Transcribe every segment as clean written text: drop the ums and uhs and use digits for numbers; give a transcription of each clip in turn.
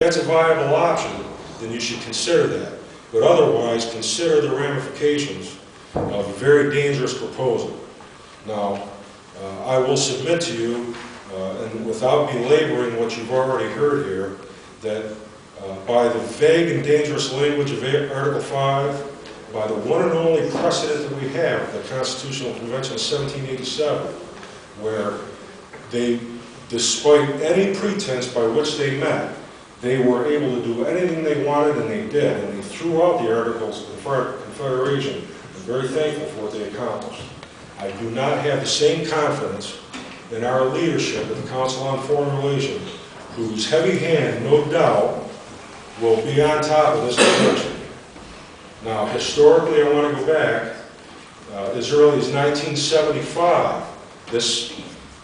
that's a viable option, then you should consider that. But otherwise, consider the ramifications of a very dangerous proposal. Now, I will submit to you, and without belaboring what you've already heard here, that by the vague and dangerous language of Article 5, by the one and only precedent that we have, the Constitutional Convention of 1787, where they, despite any pretense by which they met, they were able to do anything they wanted, and they did. And they threw out the Articles of Confederation. I'm very thankful for what they accomplished. I do not have the same confidence in our leadership at the Council on Foreign Relations, whose heavy hand, no doubt, will be on top of this convention. Now, historically, I want to go back as early as 1975.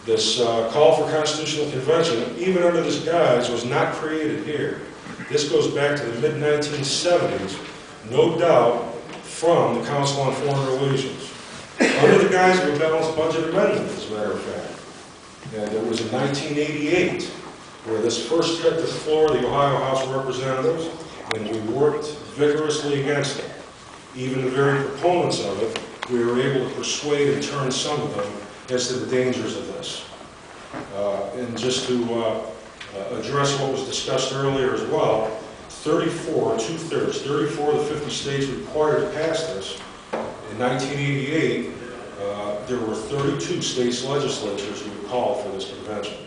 This call for constitutional convention, even under this guise, was not created here. This goes back to the mid-1970s, no doubt, from the Council on Foreign Relations, under the guise of a balanced budget amendment, as a matter of fact. And it was in 1988 where this first hit the floor of the Ohio House of Representatives, and we worked vigorously against it. Even the very proponents of it, we were able to persuade and turn some of them as to the dangers of this. And just to address what was discussed earlier as well, 34, two-thirds, 34 of the 50 states required to pass this. In 1988, there were 32 states legislatures who would call for this convention.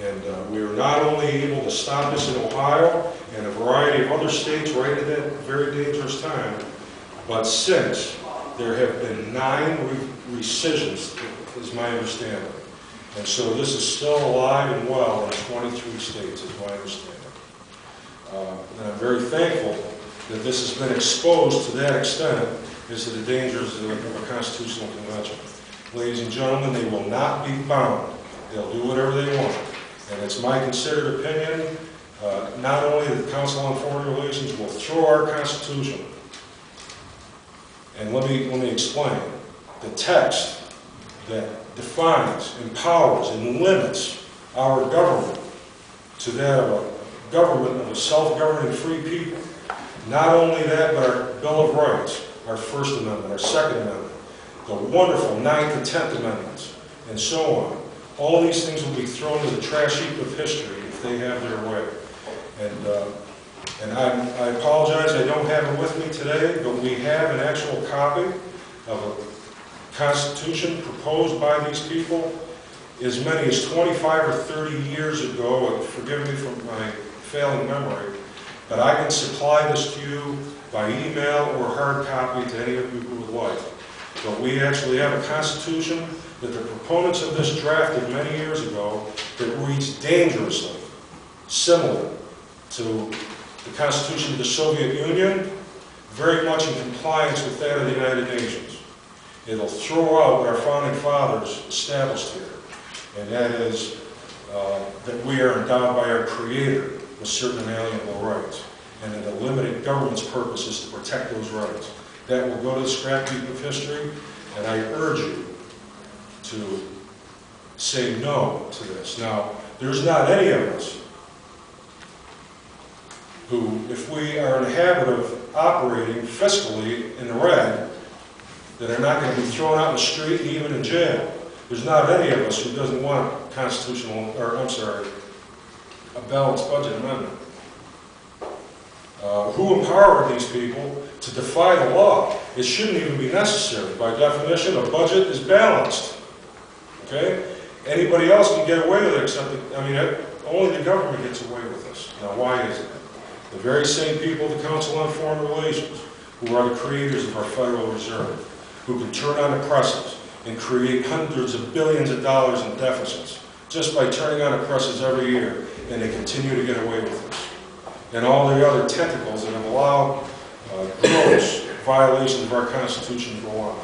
And we were not only able to stop this in Ohio and a variety of other states right at that very dangerous time, but since there have been 9 rescissions, is my understanding. And so this is still alive and well in 23 states, is my understanding. And I'm very thankful that this has been exposed to that extent as to the dangers of a constitutional convention. Ladies and gentlemen, they will not be bound. They'll do whatever they want. And it's my considered opinion, not only that the Council on Foreign Relations will throw our Constitution, and let me explain. The text that defines, empowers, and limits our government to that of a government of a self-governing free people. Not only that, but our Bill of Rights, our First Amendment, our Second Amendment, the wonderful 9th and 10th Amendments, and so on. All these things will be thrown to the trash heap of history if they have their way. And I apologize, I don't have it with me today, but we have an actual copy of a constitution proposed by these people as many as 25 or 30 years ago. Forgive me for my failing memory, but I can supply this to you by email or hard copy to any of you who would like. But we actually have a constitution that the proponents of this drafted many years ago that reads dangerously similar to the Constitution of the Soviet Union, very much in compliance with that of the United Nations. It'll throw out what our founding fathers established here, and that is that we are endowed by our Creator with certain inalienable rights, and that the limited government's purpose is to protect those rights. That will go to the scrap heap of history, and I urge you to say no to this. Now, there's not any of us who, if we are in the habit of operating fiscally in the red, that are not going to be thrown out in the street and even in jail. There's not any of us who doesn't want constitutional, or I'm sorry, a balanced budget amendment. Who empowered these people to defy the law? It shouldn't even be necessary. By definition, a budget is balanced. Okay? Anybody else can get away with it except that, I mean, only the government gets away with this. Now, why is it? The very same people, the Council on Foreign Relations, who are the creators of our Federal Reserve, who can turn on the presses and create hundreds of billions of dollars in deficits just by turning on the presses every year, and they continue to get away with this. And all the other tentacles that have allowed gross violations of our Constitution to go on.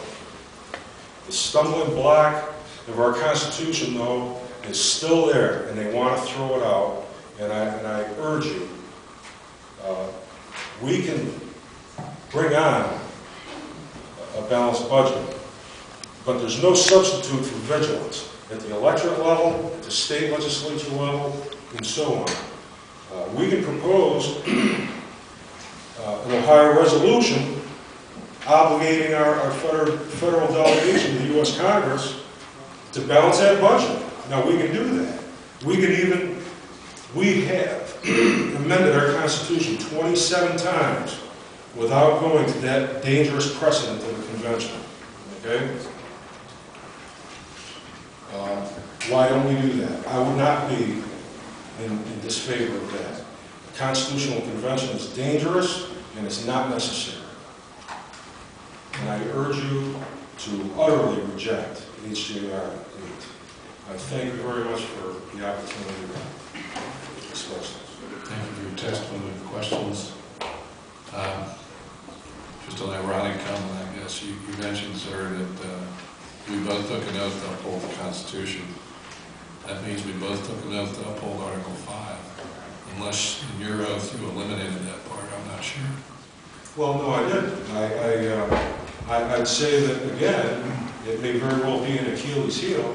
The stumbling block of our Constitution, though, is still there, and they want to throw it out. And I urge you, we can bring on a balanced budget, but there's no substitute for vigilance at the electorate level, at the state legislature level, and so on. We can propose an Ohio resolution obligating our federal delegation to the U.S. Congress to balance that budget. Now, we can do that. We have amended our Constitution 27 times without going to that dangerous precedent of the convention. Okay? Why don't we do that? I would not be in disfavor of that. The Constitutional Convention is dangerous and it's not necessary. And I urge you to utterly reject HJR 8. I thank you very much for the opportunity to discuss this. Thank you for your testimony and questions. Just an ironic comment, I guess. You mentioned, sir, that we both took an oath to uphold the Constitution. That means we both took an oath to uphold Article 5. Unless in your oath you eliminated that part, I'm not sure. Well, no, I didn't. I'd say that, again, it may very well be an Achilles heel.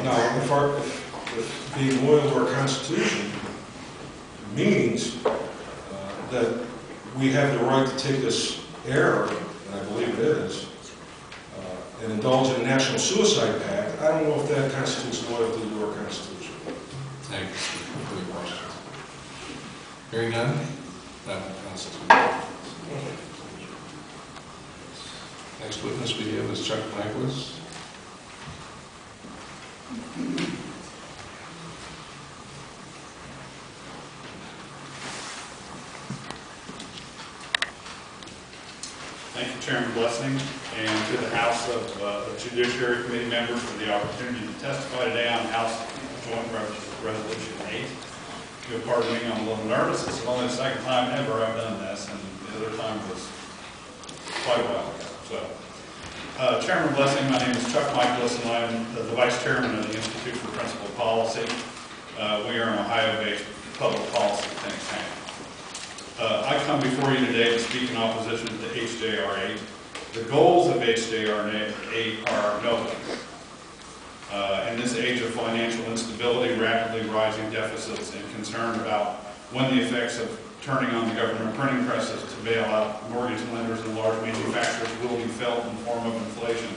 Now, if being loyal to our Constitution means that we have the right to take this error, and I believe it is, and indulge in a national suicide pact, I don't know if that constitutes loyalty to our Constitution. Thank you for the question. Hearing none, that will constitute. Next witness we have is Chuck Michaelis. Thank you, Chairman Blessing, and to the House of Judiciary Committee members for the opportunity to testify today on House Joint Resolution 8. You'll pardon me, I'm a little nervous. It's only the second time ever I've done this, and the other time was quite a while ago. So, Chairman Blessing, my name is Chuck Michaelis, and I'm the Vice Chairman of the Institute for Principal Policy. We are an Ohio-based public policy think tank. I come before you today to speak in opposition to HJR 8. The goals of HJR 8 are noble. In this age of financial instability, rapidly rising deficits, and concern about when the effects of turning on the government printing presses to bail out mortgage lenders and large manufacturers will be felt in the form of inflation,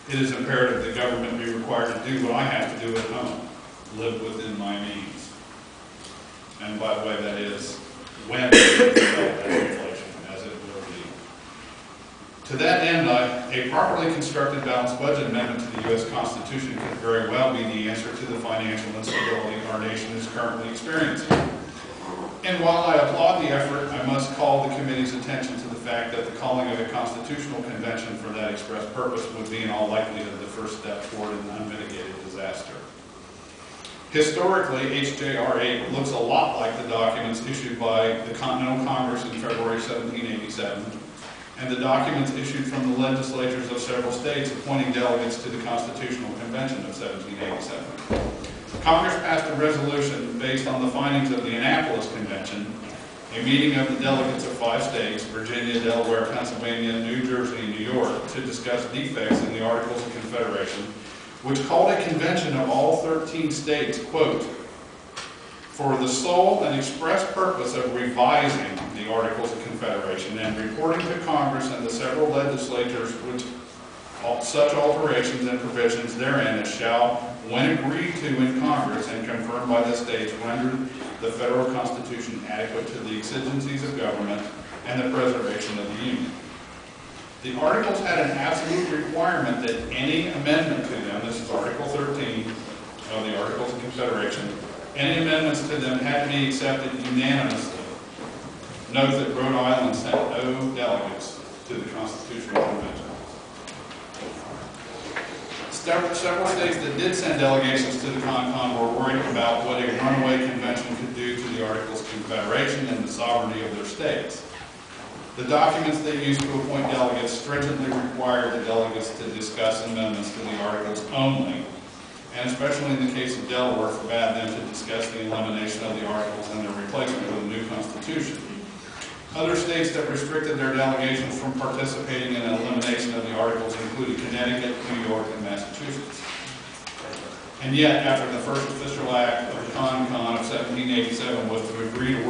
it is imperative that government be required to do what I have to do at home, live within my means. And by the way, that is when inflation, as it will be. To that end, a properly constructed balanced budget amendment to the U.S. Constitution could very well be the answer to the financial instability our nation is currently experiencing. And while I applaud the effort, I must call the committee's attention to the fact that the calling of a constitutional convention for that express purpose would be in all likelihood the first step toward an unmitigated disaster. Historically, HJR 8 looks a lot like the documents issued by the Continental Congress in February 1787 and the documents issued from the legislatures of several states appointing delegates to the Constitutional Convention of 1787. Congress passed a resolution based on the findings of the Annapolis Convention, a meeting of the delegates of 5 states, Virginia, Delaware, Pennsylvania, New Jersey, and New York, to discuss defects in the Articles of Confederation, which called a convention of all 13 states, quote, for the sole and express purpose of revising the Articles of Confederation and reporting to Congress and the several legislatures which such alterations and provisions therein as shall, when agreed to in Congress and confirmed by the states, render the federal Constitution adequate to the exigencies of government and the preservation of the Union. The Articles had an absolute requirement that any amendment to them, this is Article 13 of the Articles of Confederation, any amendments to them had to be accepted unanimously. Note that Rhode Island sent no delegates to the Constitutional Convention. Several states that did send delegations to the CONCON were worried about what a runaway convention could do to the Articles of Confederation and the sovereignty of their states. The documents they used to appoint delegates stringently required the delegates to discuss amendments to the Articles only, and especially in the case of Delaware, forbade them to discuss the elimination of the Articles and their replacement with a new Constitution. Other states that restricted their delegations from participating in an elimination of the Articles included Connecticut, New York, and Massachusetts. And yet, after the first official act of the Con of 1787 was to agree to work